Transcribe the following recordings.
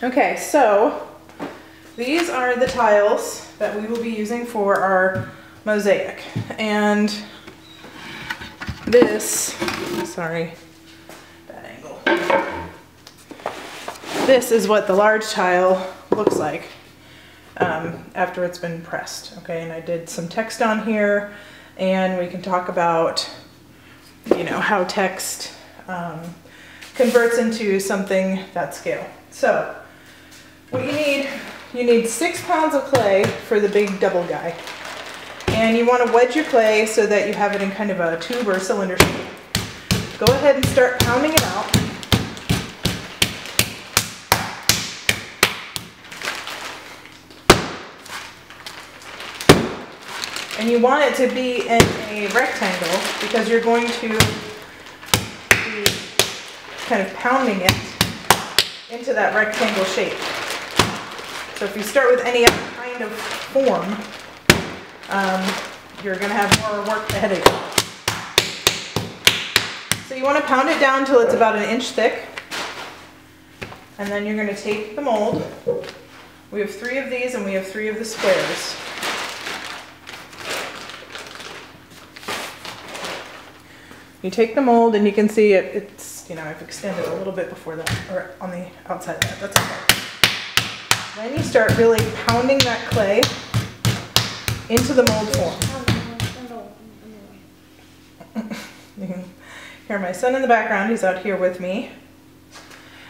Okay, so these are the tiles that we will be using for our mosaic. And this, sorry, bad angle. This is what the large tile looks like after it's been pressed. Okay, and I did some text on here, and we can talk about, you know, how text converts into something that scale. So what you need 6 pounds of clay for the big double guy. And you want to wedge your clay so that you have it in kind of a tube or cylinder shape. Go ahead and start pounding it out. And you want it to be in a rectangle because you're going to be kind of pounding it into that rectangle shape. So if you start with any other kind of form, you're going to have more work ahead of you. So you want to pound it down until it's about 1 inch thick. And then you're going to take the mold. We have 3 of these and we have 3 of the squares. You take the mold and you can see it's, you know, I've extended a little bit before that, or on the outside of that, that's okay. Then you start really pounding that clay into the mold form. You can hear my son in the background, he's out here with me.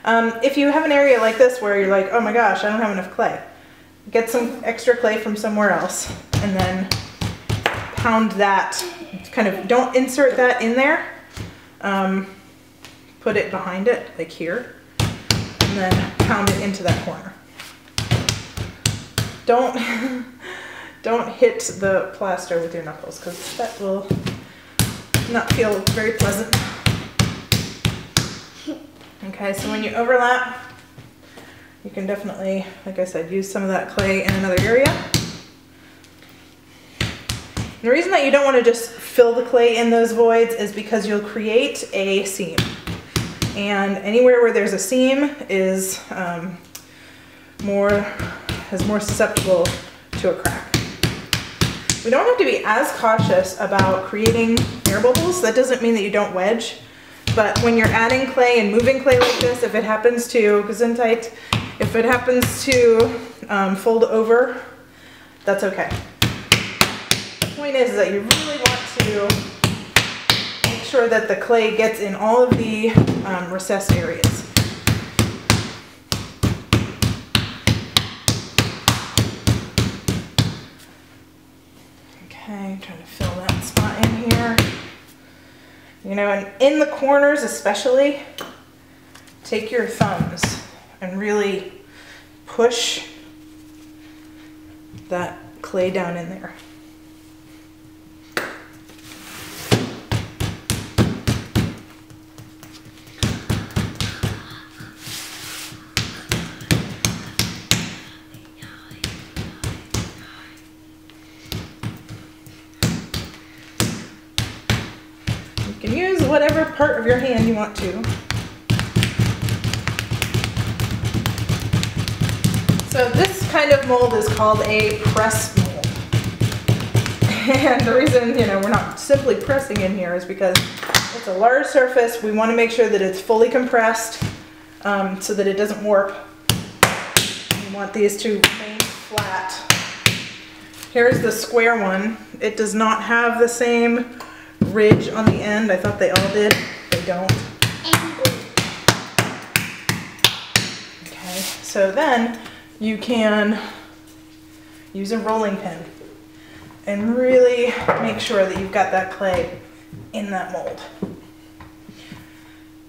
If you have an area like this where you're like, oh my gosh, I don't have enough clay, get some extra clay from somewhere else and then pound that. Kind of don't insert that in there, put it behind it like here, and then pound it into that corner. Don't hit the plaster with your knuckles because that will not feel very pleasant. Okay, so when you overlap, you can definitely, like I said, use some of that clay in another area. The reason that you don't want to just fill the clay in those voids is because you'll create a seam. And anywhere where there's a seam is more susceptible to a crack. We don't have to be as cautious about creating air bubbles. That doesn't mean that you don't wedge. But when you're adding clay and moving clay like this, if it happens to, Gesundheit, if it happens to fold over, that's okay. The point is that you really want to make sure that the clay gets in all of the recessed areas. Okay, trying to fill that spot in here. You know, and in the corners especially, take your thumbs and really push that clay down in there. You can use whatever part of your hand you want to. So this kind of mold is called a press mold. And the reason, you know, we're not simply pressing in here is because it's a large surface. We want to make sure that it's fully compressed so that it doesn't warp. We want these to remain flat. Here's the square one. It does not have the same ridge on the end. I thought they all did. They don't. Okay, so then you can use a rolling pin and really make sure that you've got that clay in that mold.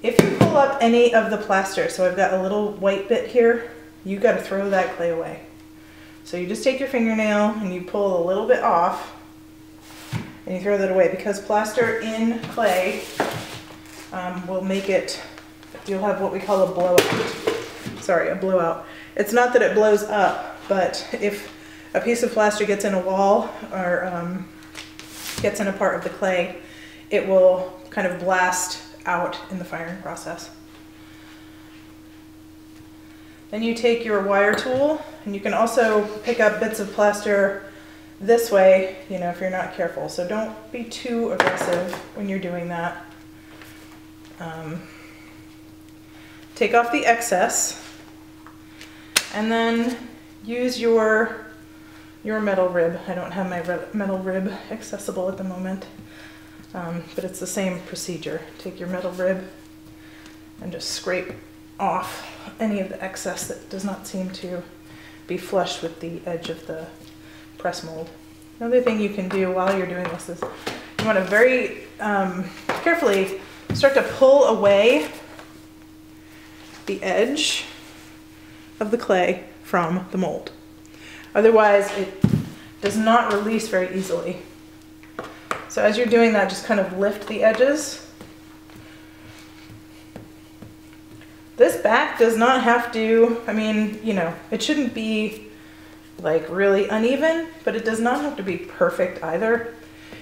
If you pull up any of the plaster, so I've got a little white bit here, you got to throw that clay away. So you just take your fingernail and you pull a little bit off and you throw that away, because plaster in clay will make it, you'll have what we call a blowout. Sorry, a blowout. It's not that it blows up, but if a piece of plaster gets in a wall or gets in a part of the clay, it will kind of blast out in the firing process. Then you take your wire tool, and you can also pick up bits of plaster this way, you know, if you're not careful. So don't be too aggressive when you're doing that. Take off the excess, and then use your metal rib. I don't have my metal rib accessible at the moment, but it's the same procedure. Take your metal rib and just scrape off any of the excess that does not seem to be flush with the edge of the press mold. Another thing you can do while you're doing this is you want to very carefully start to pull away the edge of the clay from the mold. Otherwise, it does not release very easily. So as you're doing that, just kind of lift the edges. This back does not have to, I mean, you know, it shouldn't be like really uneven, but it does not have to be perfect either.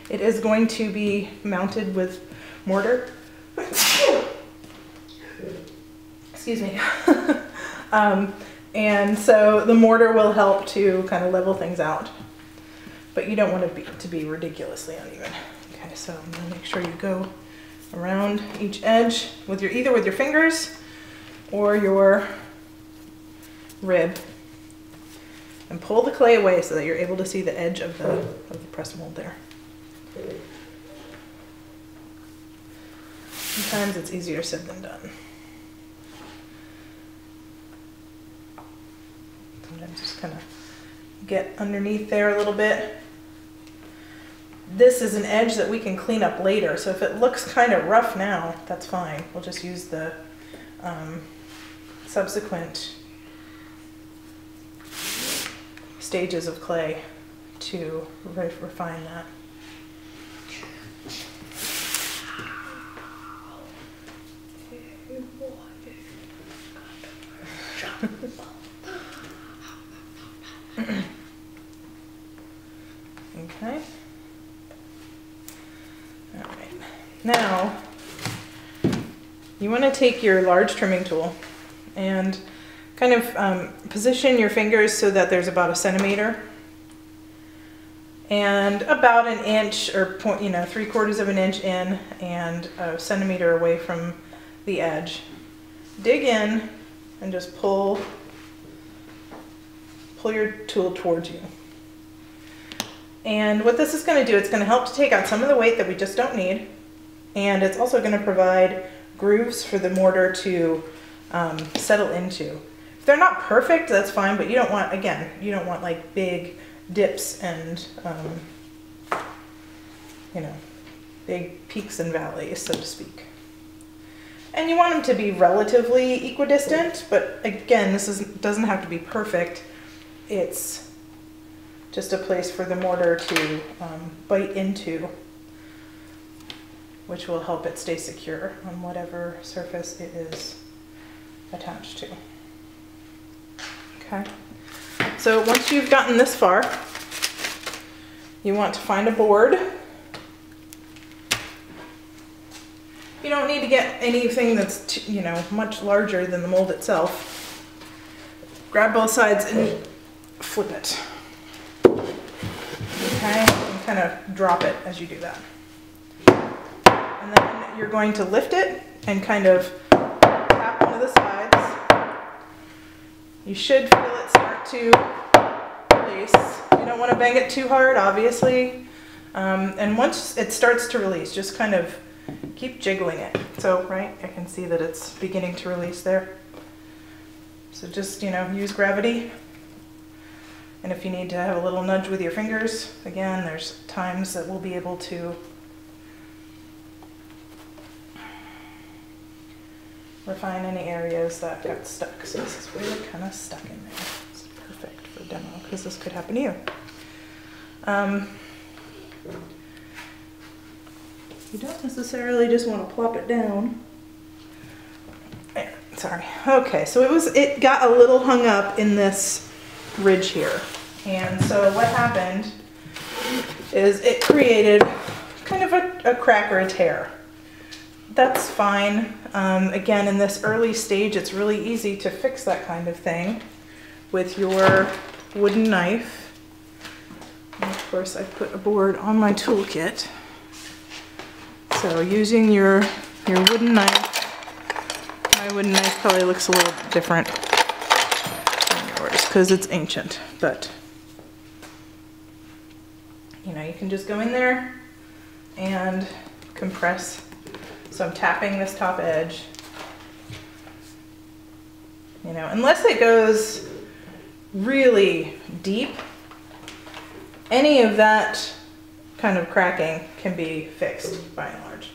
It is going to be mounted with mortar. Excuse me. And so the mortar will help to kind of level things out, but you don't want it to be ridiculously uneven. Okay, so I'm gonna make sure you go around each edge with either with your fingers or your rib, and pull the clay away so that you're able to see the edge of the press mold there. Sometimes it's easier said than done. Sometimes just kind of get underneath there a little bit. This is an edge that we can clean up later, so if it looks kind of rough now, that's fine. We'll just use the subsequent stages of clay to refine that. Okay. All right. Now, you want to take your large trimming tool and kind of position your fingers so that there's about 1 centimeter and about 1 inch or 3/4 of an inch in and 1 centimeter away from the edge. Dig in and just pull your tool towards you. And what this is going to do, it's going to help to take out some of the weight that we just don't need, and it's also going to provide grooves for the mortar to settle into. If they're not perfect, that's fine, but you don't want, again, you don't want like big dips and, you know, big peaks and valleys, so to speak. And you want them to be relatively equidistant, but again, doesn't have to be perfect. It's just a place for the mortar to bite into, which will help it stay secure on whatever surface it is attached to. Okay, so once you've gotten this far, you want to find a board. You don't need to get anything that's, you know, much larger than the mold itself. Grab both sides and flip it. Okay, and kind of drop it as you do that. And then you're going to lift it and kind of tap one of the sides. You should feel it start to release. You don't want to bang it too hard, obviously. And once it starts to release, just kind of keep jiggling it. So, right, I can see that it's beginning to release there. So just, you know, use gravity. And if you need to have a little nudge with your fingers, again, there's times that we'll be able to refine any areas that got stuck. So this is where we're kind of stuck in there. It's perfect for demo because this could happen to you. You don't necessarily just want to plop it down. Sorry. Okay, so it got a little hung up in this ridge here. And so what happened is it created kind of a crack or a tear. that's fine. Again, in this early stage, it's really easy to fix that kind of thing with your wooden knife. And of course, I put a board on my toolkit. So using your wooden knife, my wooden knife probably looks a little different than yours because it's ancient, but you know, you can just go in there and compress. So I'm tapping this top edge. You know, unless it goes really deep, any of that kind of cracking can be fixed by and large.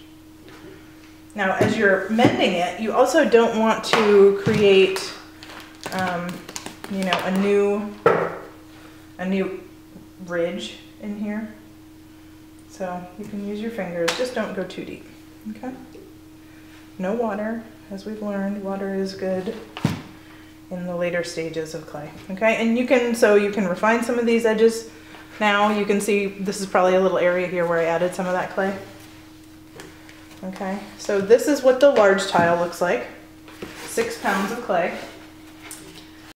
Now, as you're mending it, you also don't want to create, you know, a new ridge in here. So you can use your fingers, just don't go too deep, okay? No water, as we've learned, water is good in the later stages of clay, okay? And you can refine some of these edges. Now you can see this is probably a little area here where I added some of that clay. Okay, so this is what the large tile looks like. 6 pounds of clay.